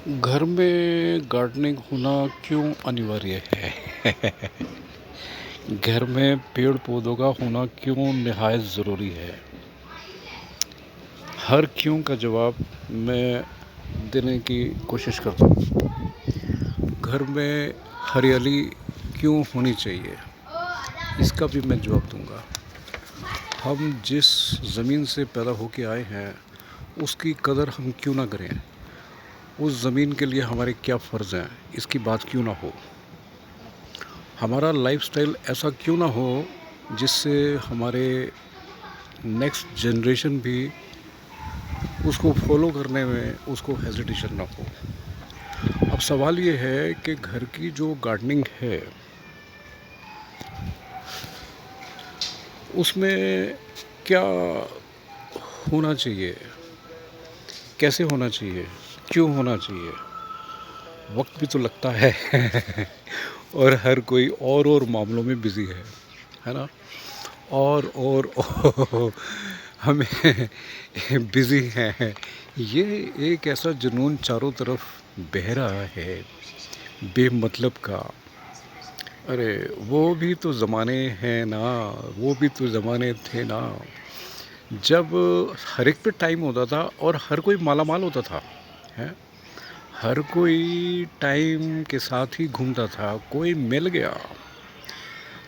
घर में गार्डनिंग होना क्यों अनिवार्य है? घर में पेड़ पौधों का होना क्यों निहायत ज़रूरी है? हर क्यों का जवाब मैं देने की कोशिश करता हूँ। घर में हरियाली क्यों होनी चाहिए, इसका भी मैं जवाब दूंगा। हम जिस ज़मीन से पैदा होके आए हैं उसकी कदर हम क्यों ना करें, उस ज़मीन के लिए हमारे क्या फ़र्ज़ हैं, इसकी बात क्यों ना हो। हमारा लाइफस्टाइल ऐसा क्यों ना हो जिससे हमारे नेक्स्ट जनरेशन भी उसको फॉलो करने में उसको हेजिटेशन ना हो। अब सवाल ये है कि घर की जो गार्डनिंग है उसमें क्या होना चाहिए, कैसे होना चाहिए, क्यों होना चाहिए। वक्त भी तो लगता है और हर कोई और मामलों में बिज़ी है ना। और हमें बिज़ी हैं। ये एक ऐसा जुनून चारों तरफ बह रहा है बेमतलब का। अरे वो भी तो ज़माने हैं ना, वो भी तो ज़माने थे ना, जब हर एक पे टाइम होता था और हर कोई माला माल होता था। हैं, हर कोई टाइम के साथ ही घूमता था। कोई मिल गया,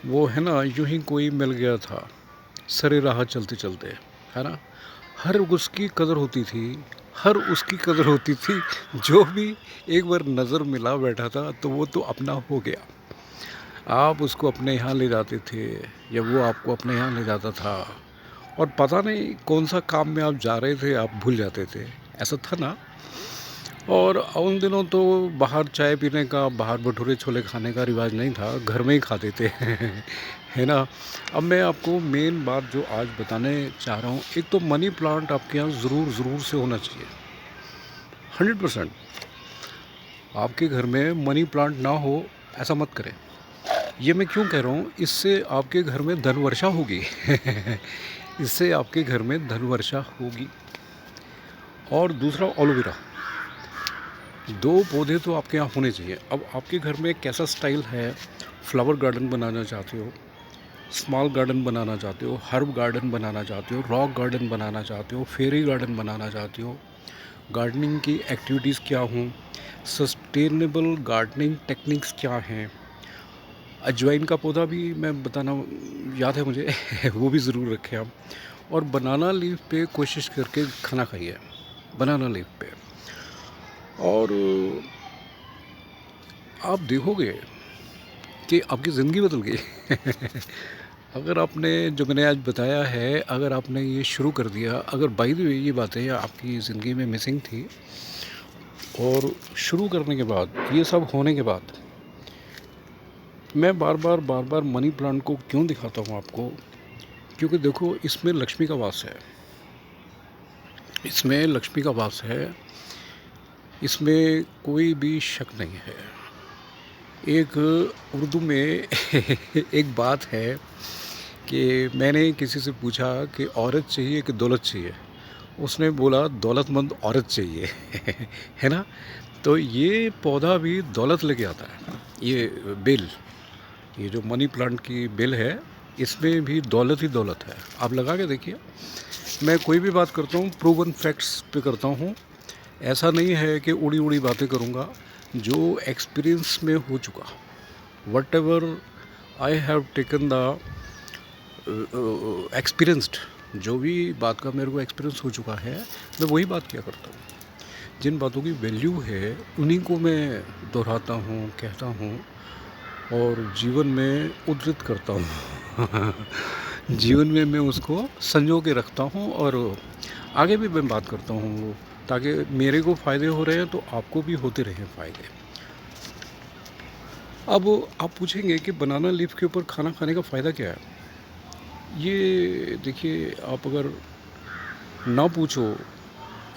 वो है ना, यूं ही कोई मिल गया था सरे राह चलते चलते, है ना। हर उसकी कदर होती थी, हर उसकी कदर होती थी। जो भी एक बार नज़र मिला बैठा था तो वो तो अपना हो गया। आप उसको अपने यहाँ ले जाते थे या वो आपको अपने यहाँ ले जाता था, और पता नहीं कौन सा काम में आप जा रहे थे, आप भूल जाते थे। ऐसा था ना। और उन दिनों तो बाहर चाय पीने का, बाहर भटूरे छोले खाने का रिवाज नहीं था, घर में ही खाते थे है ना। अब मैं आपको मेन बात जो आज बताने चाह रहा हूँ, एक तो मनी प्लांट आपके यहाँ ज़रूर ज़रूर से होना चाहिए। 100%। आपके घर में मनी प्लांट ना हो ऐसा मत करें। ये मैं क्यों कह रहा हूँ, इससे आपके घर में धन वर्षा होगी इससे आपके घर में धन वर्षा होगी। और दूसरा, एलोवेरा। दो पौधे तो आपके यहाँ होने चाहिए। अब आपके घर में कैसा स्टाइल है, फ्लावर गार्डन बनाना चाहते हो, स्मॉल गार्डन बनाना चाहते हो, हर्ब गार्डन बनाना चाहते हो, रॉक गार्डन बनाना चाहते हो, फेरी गार्डन बनाना चाहते हो, गार्डनिंग की एक्टिविटीज़ क्या हों, सस्टेनेबल गार्डनिंग टेक्निक्स क्या हैं। अजवाइन का पौधा भी मैं बताना याद है मुझे वो भी ज़रूर रखें आप। और बनाना लीफ पे कोशिश करके खाना खाइए, बनाना लीफ पे। और आप देखोगे कि आपकी ज़िंदगी बदल गई अगर आपने जो मैंने आज बताया है, अगर आपने ये शुरू कर दिया, अगर बाय द वे ये बातें आपकी ज़िंदगी में मिसिंग थी, और शुरू करने के बाद, ये सब होने के बाद, मैं बार बार मनी प्लांट को क्यों दिखाता हूँ आपको, क्योंकि देखो इसमें लक्ष्मी का वास है, इसमें लक्ष्मी का वास है, इसमें कोई भी शक नहीं है। एक उर्दू में एक बात है कि मैंने किसी से पूछा कि औरत चाहिए कि दौलत चाहिए, उसने बोला दौलतमंद औरत चाहिए है ना। तो ये पौधा भी दौलत लेके आता है। ये बेल, ये जो मनी प्लांट की बेल है, इसमें भी दौलत ही दौलत है। आप लगा के देखिए। मैं कोई भी बात करता हूँ प्रूवन फैक्ट्स पे करता हूँ। ऐसा नहीं है कि उड़ी उड़ी बातें करूँगा, जो एक्सपीरियंस में हो चुका, what ever I have taken the experienced, जो भी बात का मेरे को एक्सपीरियंस हो चुका है, मैं वही बात किया करता हूँ। जिन बातों की वैल्यू है उन्हीं को मैं दोहराता हूँ, कहता हूँ और जीवन में उद्धृत करता हूँ जीवन में मैं उसको संजो के रखता हूँ, और आगे भी मैं बात करता हूँ, ताकि मेरे को फ़ायदे हो रहे हैं तो आपको भी होते रहें फ़ायदे। अब आप पूछेंगे कि बनाना लीफ के ऊपर खाना खाने का फ़ायदा क्या है। ये देखिए, आप अगर ना पूछो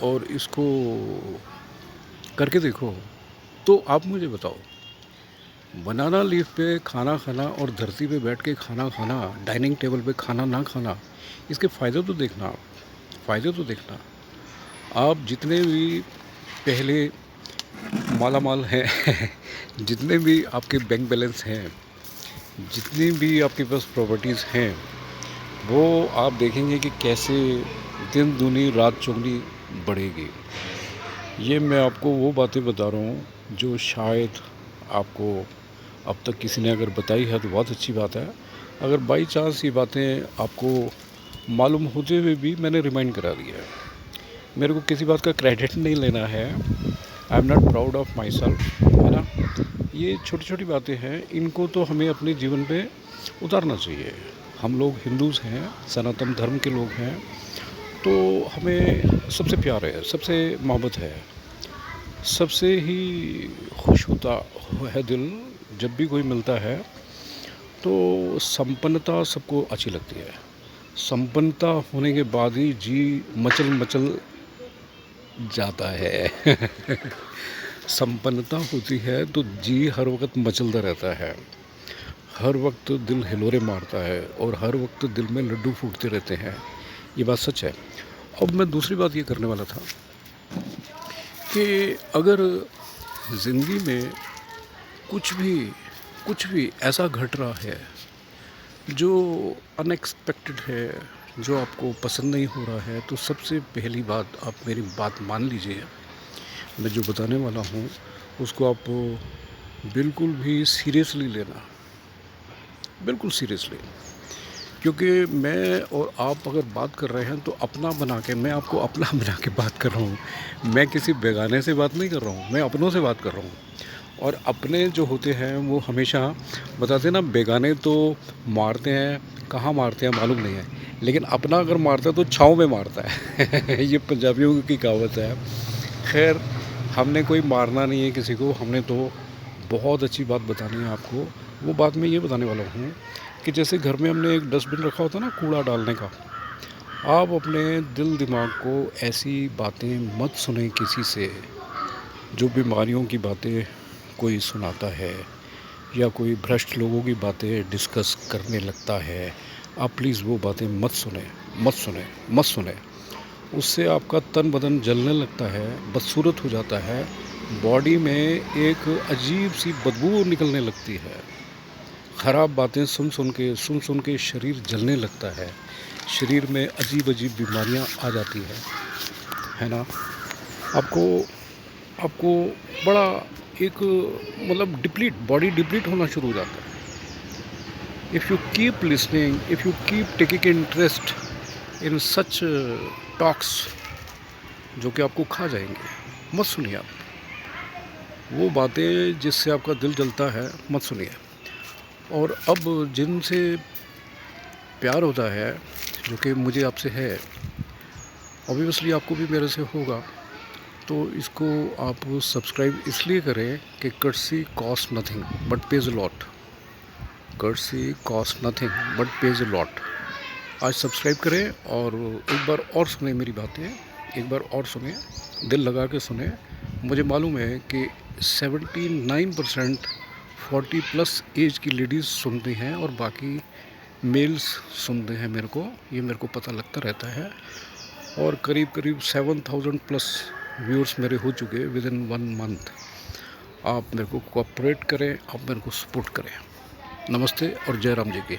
और इसको करके देखो, तो आप मुझे बताओ, बनाना लीफ पे खाना खाना और धरती पे बैठ के खाना खाना, डाइनिंग टेबल पे खाना ना खाना, इसके फ़ायदे तो देखना आप, फ़ायदे तो देखना। आप जितने भी पहले माला माल हैं। जितने भी आपके बैंक बैलेंस हैं, जितनी भी आपके पास प्रॉपर्टीज़ हैं, वो आप देखेंगे कि कैसे दिन दूनी रात चौगुनी बढ़ेगी। ये मैं आपको वो बातें बता रहा हूँ जो शायद आपको अब तक किसी ने अगर बताई है तो बहुत अच्छी बात है। अगर बाई चांस ये बातें आपको मालूम होते हुए भी मैंने रिमाइंड करा दिया है। मेरे को किसी बात का क्रेडिट नहीं लेना है। I am not proud of my self, है ना। ये छोटी छोटी बातें हैं, इनको तो हमें अपने जीवन पे उतारना चाहिए। हम लोग हिंदूज़ हैं, सनातन धर्म के लोग हैं, तो हमें सबसे प्यार है, सबसे मोहब्बत है, सबसे ही खुश होता है दिल जब भी कोई मिलता है। तो संपन्नता सबको अच्छी लगती है। संपन्नता होने के बाद ही जी मचल मचल जाता है। संपन्नता होती है तो जी हर वक्त मचलता रहता है, हर वक्त दिल हिलोरे मारता है और हर वक्त दिल में लड्डू फूटते रहते हैं। ये बात सच है। अब मैं दूसरी बात ये करने वाला था कि अगर ज़िंदगी में कुछ भी कुछ भी ऐसा घट रहा है जो अनएक्सपेक्टेड है, जो आपको पसंद नहीं हो रहा है, तो सबसे पहली बात आप मेरी बात मान लीजिए। मैं जो बताने वाला हूँ उसको आप बिल्कुल भी सीरियसली लेना, बिल्कुल सीरियसली। क्योंकि मैं और आप अगर बात कर रहे हैं तो अपना बना के, मैं आपको अपना बना के बात कर रहा हूँ। मैं किसी बेगाने से बात नहीं कर रहा हूँ, मैं अपनों से बात कर रहा हूँ। और अपने जो होते हैं वो हमेशा बताते हैं ना, बेगाने तो मारते हैं, कहाँ मारते हैं मालूम नहीं है, लेकिन अपना अगर मारता है तो छाँव में मारता है। ये पंजाबियों की कहावत है। खैर, हमने कोई मारना नहीं है किसी को, हमने तो बहुत अच्छी बात बतानी है आपको। वो बात मैं ये बताने वाला हूँ कि जैसे घर में हमने एक डस्टबिन रखा होता है ना कूड़ा डालने का, आप अपने दिल दिमाग को ऐसी बातें मत सुने किसी से जो बीमारियों की बातें कोई सुनाता है या कोई भ्रष्ट लोगों की बातें डिस्कस करने लगता है। आप प्लीज़ वो बातें मत सुने, मत सुने, मत सुने। उससे आपका तन बदन जलने लगता है, बदसूरत हो जाता है, बॉडी में एक अजीब सी बदबू निकलने लगती है। ख़राब बातें सुन सुन के शरीर जलने लगता है, शरीर में अजीब अजीब बीमारियां आ जाती है ना। आपको आपको बड़ा एक मतलब डिप्लीट, बॉडी डिप्लीट होना शुरू हो जाता है। If you keep listening, if you keep taking interest in such talks जो कि आपको खा जाएंगे, मत सुनिए आप वो बातें जिससे आपका दिल जलता है, मत सुनिए। और अब जिनसे प्यार होता है, जो कि मुझे आपसे है, ऑब्वियसली आपको भी मेरे से होगा, तो इसको आप सब्सक्राइब इसलिए करें कि courtesy cost nothing but pays lot. Courtesy cost nothing but pays lot. आज सब्सक्राइब करें और एक बार और सुने मेरी बातें, एक बार और सुने, दिल लगा के सुने। मुझे मालूम है कि 79% 40+ एज की लेडीज़ सुनती हैं और बाकी मेल्स सुनते हैं मेरे को, ये मेरे को पता लगता रहता है। और करीब करीब 7000+ व्यूअर्स मेरे हो चुके विद इन 1 मंथ। आप मेरे को कोऑपरेट करें, आप मेरे को सपोर्ट करें। नमस्ते और जय राम जी की।